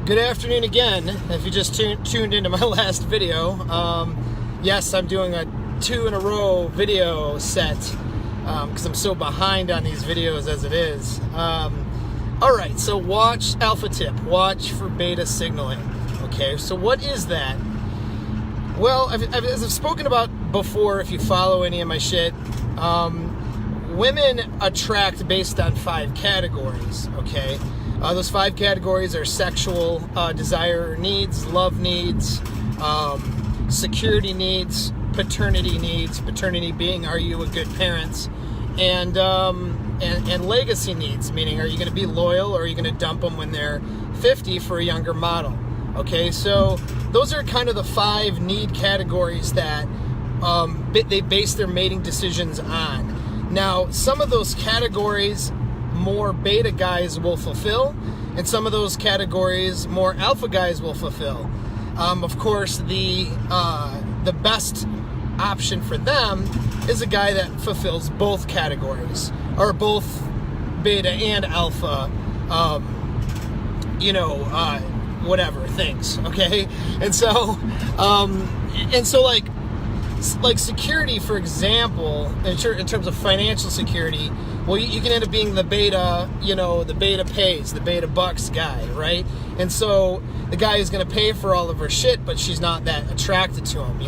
Good afternoon again. If you just tuned into my last video, yes, I'm doing a 2-in-a-row video set because I'm so behind on these videos as it is. All right, so watch alpha tip. Watch for beta signaling. Okay, so what is that? Well, as I've spoken about before, if you follow any of my shit, women attract based on 5 categories, okay? Those 5 categories are sexual desire needs, love needs, security needs, paternity being, are you a good parent, and legacy needs, meaning, are you going to be loyal or are you going to dump them when they're 50 for a younger model? Okay, so those are kind of the 5 need categories that they base their mating decisions on. Now, some of those categories more beta guys will fulfill, and some of those categories more alpha guys will fulfill. Of course, the best option for them is a guy that fulfills both categories, or both beta and alpha, whatever things, okay? And so like security, for example, in terms of financial security, well, you can end up being the beta, the beta pays, the beta bucks guy, right? And so the guy is going to pay for all of her shit, but she's not that attracted to him,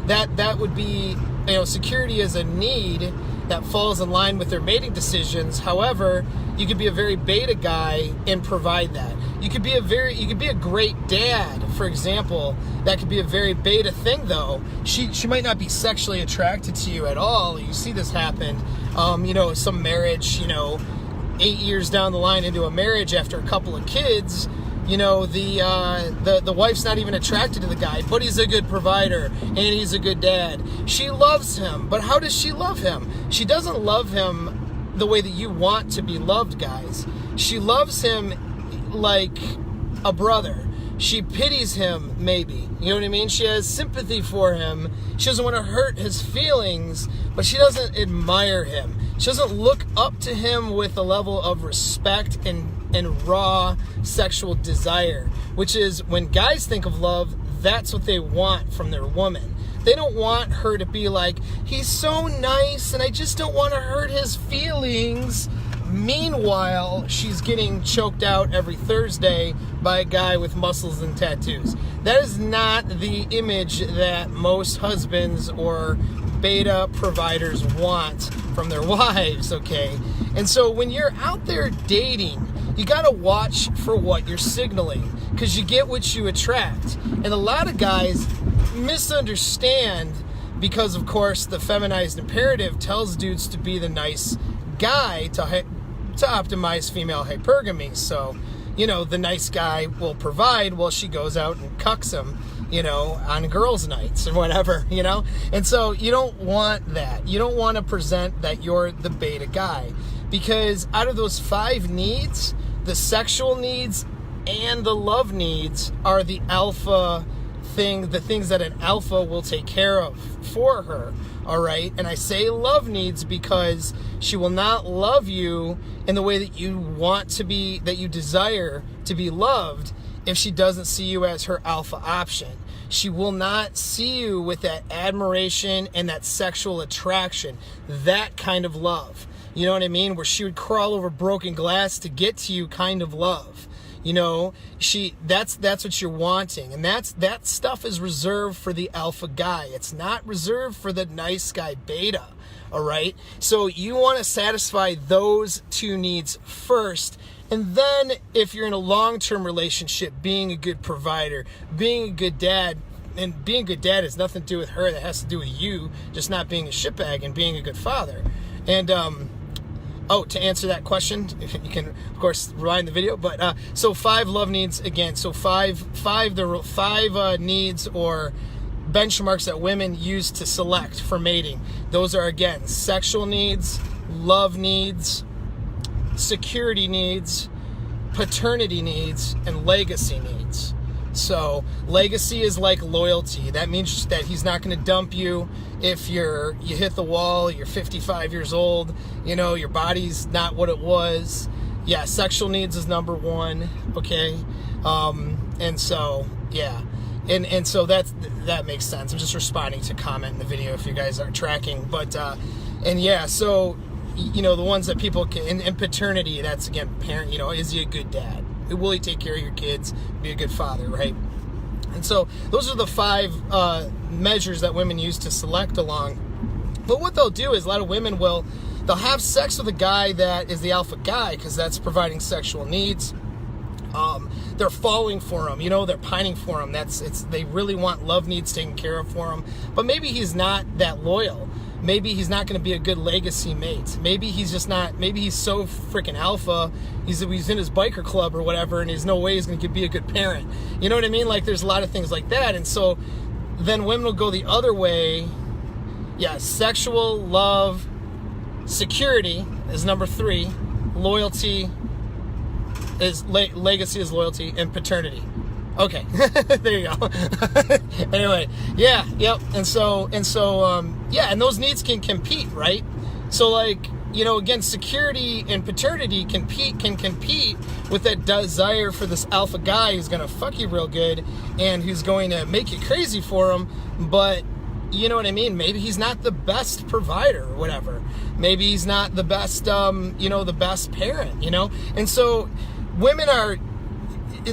that would be, security is a need that falls in line with their mating decisions. However, you could be a very beta guy and provide that. You could be a great dad, for example. That could be a very beta thing, though. She might not be sexually attracted to you at all. You see this happen, some marriage, 8 years down the line into a marriage after a couple of kids, the wife's not even attracted to the guy, but he's a good provider and he's a good dad. She loves him, but how does she love him? She doesn't love him the way that you want to be loved, guys. She loves him like a brother. She pities him, maybe. You know what I mean? She has sympathy for him. She doesn't want to hurt his feelings, but she doesn't admire him. She doesn't look up to him with a level of respect and raw sexual desire, which is, when guys think of love, that's what they want from their woman. They don't want her to be like, he's so nice and I just don't want to hurt his feelings. Meanwhile, she's getting choked out every Thursday by a guy with muscles and tattoos. That is not the image that most husbands or beta providers want from their wives, okay? And so when you're out there dating, you gotta watch for what you're signaling, because you get what you attract. And a lot of guys misunderstand, because of course the feminized imperative tells dudes to be the nice guy to optimize female hypergamy. So, the nice guy will provide while she goes out and cucks him, on girls' nights or whatever, And so you don't want that. You don't want to present that you're the beta guy, because out of those 5 needs, the sexual needs and the love needs are the alpha thing, the things that an alpha will take care of for her, all right? And I say love needs because she will not love you in the way that you want to be, that you desire to be loved, if she doesn't see you as her alpha option. She will not see you with that admiration and that sexual attraction, that kind of love. You know what I mean? Where she would crawl over broken glass to get to you kind of love. That's what you're wanting. And that stuff is reserved for the alpha guy. It's not reserved for the nice guy beta. All right? So you want to satisfy those 2 needs first. And then if you're in a long-term relationship, being a good provider, being a good dad, and being a good dad has nothing to do with her. That has to do with you just not being a shitbag and being a good father. And, to answer that question, you can, of course, rewind the video. But so 5 love needs again. So five needs or benchmarks that women use to select for mating. Those are, again, sexual needs, love needs, security needs, paternity needs, and legacy needs. So legacy is like loyalty. That means that he's not going to dump you if you hit the wall, you're 55 years old, your body's not what it was, yeah, sexual needs is number one, okay? And so, yeah. And so that makes sense. I'm just responding to comment in the video if you guys are tracking. But, and yeah, so, you know, the ones that people can, and paternity, that's, again, parent, you know, is he a good dad? Will he take care of your kids? Be a good father, right? And so those are the 5 measures that women use to select along. But what they'll do is a lot of women they'll have sex with a guy that is the alpha guy because that's providing sexual needs. They're falling for him, you know, they're pining for him. They really want love needs taken care of for him. But maybe he's not that loyal. Maybe he's not going to be a good legacy mate. Maybe he's just not, maybe he's so freaking alpha, he's in his biker club or whatever, and there's no way he's going to be a good parent. You know what I mean? Like, there's a lot of things like that. And so then women will go the other way. Yeah, sexual, love, security is number 3. Loyalty is, legacy is loyalty, and paternity. Okay, there you go. Anyway, yeah, yep. And so, yeah, and those needs can compete, right? So, like, you know, again, security and paternity can compete with that desire for this alpha guy who's going to fuck you real good and who's going to make you crazy for him. But, you know what I mean? Maybe he's not the best provider or whatever. Maybe he's not the best, you know, the best parent, you know? And so women are,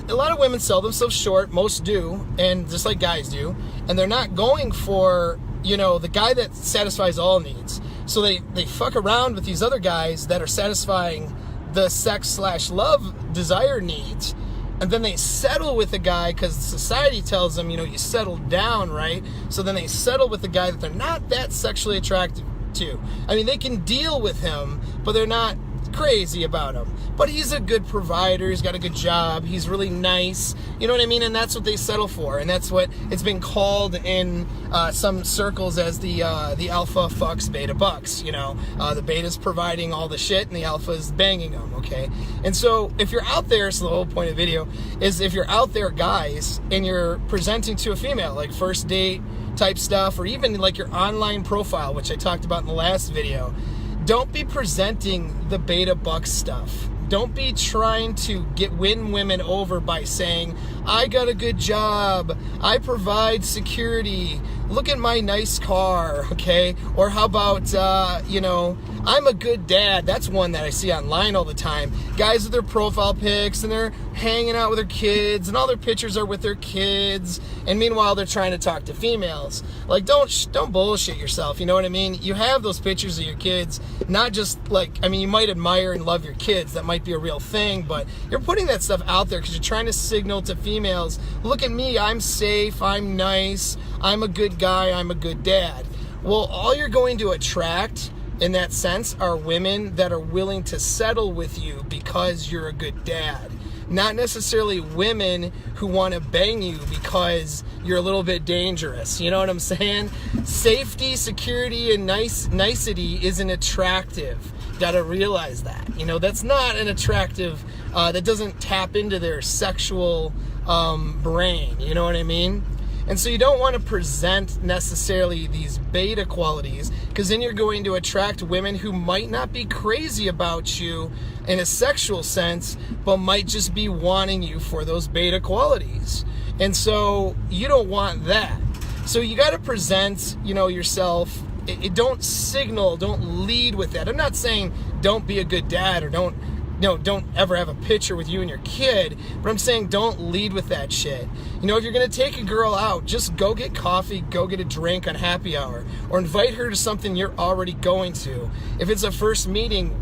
a lot of women sell themselves short, most do, and just like guys do, and they're not going for, you know, the guy that satisfies all needs. So they fuck around with these other guys that are satisfying the sex/love desire needs, and then they settle with a guy because society tells them, you know, you settle down, right? So then they settle with a guy that they're not that sexually attracted to. I mean, they can deal with him, but they're not crazy about him. But he's a good provider, he's got a good job, he's really nice, you know what I mean? And that's what they settle for, and that's what it's been called in some circles as the alpha fucks beta bucks, you know? The beta's providing all the shit and the alpha's banging them, okay? And so if you're out there, so the whole point of the video is if you're out there, guys, and you're presenting to a female, like first date type stuff, or even like your online profile, which I talked about in the last video, don't be presenting the beta buck stuff. Don't be trying to win women over by saying, I got a good job, I provide security, look at my nice car, okay? Or how about, you know, I'm a good dad. That's one that I see online all the time. Guys with their profile pics, and they're hanging out with their kids, and all their pictures are with their kids, and meanwhile they're trying to talk to females. Like, don't bullshit yourself, you know what I mean? You have those pictures of your kids, not just like, I mean, you might admire and love your kids, that might be a real thing, but you're putting that stuff out there because you're trying to signal to females, look at me, I'm safe, I'm nice, I'm a good guy, I'm a good dad. Well, all you're going to attract in that sense are women that are willing to settle with you because you're a good dad. Not necessarily women who want to bang you because you're a little bit dangerous. You know what I'm saying? Safety, security, and nicety isn't attractive. Gotta realize that. You know, that's not an attractive, that doesn't tap into their sexual brain. You know what I mean? And so you don't want to present necessarily these beta qualities, because then you're going to attract women who might not be crazy about you in a sexual sense, but might just be wanting you for those beta qualities. And so you don't want that. So you got to present, you know, yourself. Don't signal, don't lead with that. I'm not saying don't be a good dad or don't ever have a picture with you and your kid, but I'm saying don't lead with that shit. You know, if you're going to take a girl out, just go get coffee, go get a drink on happy hour, or invite her to something you're already going to. If it's a first meeting,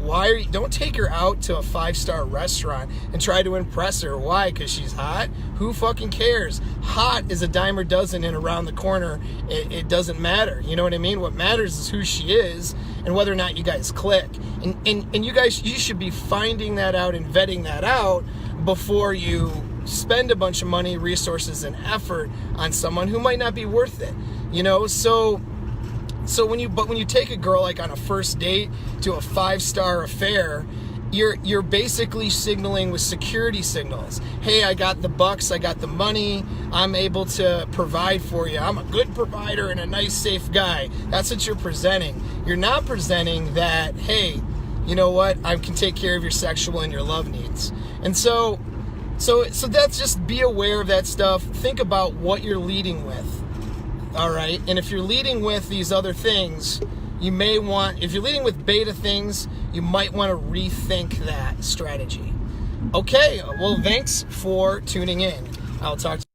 don't take her out to a 5-star restaurant and try to impress her. Why? Because she's hot? Who fucking cares? Hot is a dime a dozen and around the corner. It doesn't matter. You know what I mean? What matters is who she is and whether or not you guys click. And you guys, you should be finding that out and vetting that out before you spend a bunch of money, resources, and effort on someone who might not be worth it. You know, so when you take a girl like on a first date to a 5-star affair, you're basically signaling with security signals. Hey, I got the bucks, I got the money, I'm able to provide for you. I'm a good provider and a nice, safe guy. That's what you're presenting. You're not presenting that, hey, you know what, I can take care of your sexual and your love needs. And so that's just, be aware of that stuff. Think about what you're leading with. All right. And if you're leading with these other things, you may want, if you're leading with beta things, you might want to rethink that strategy. Okay. Well, thanks for tuning in. I'll talk to you.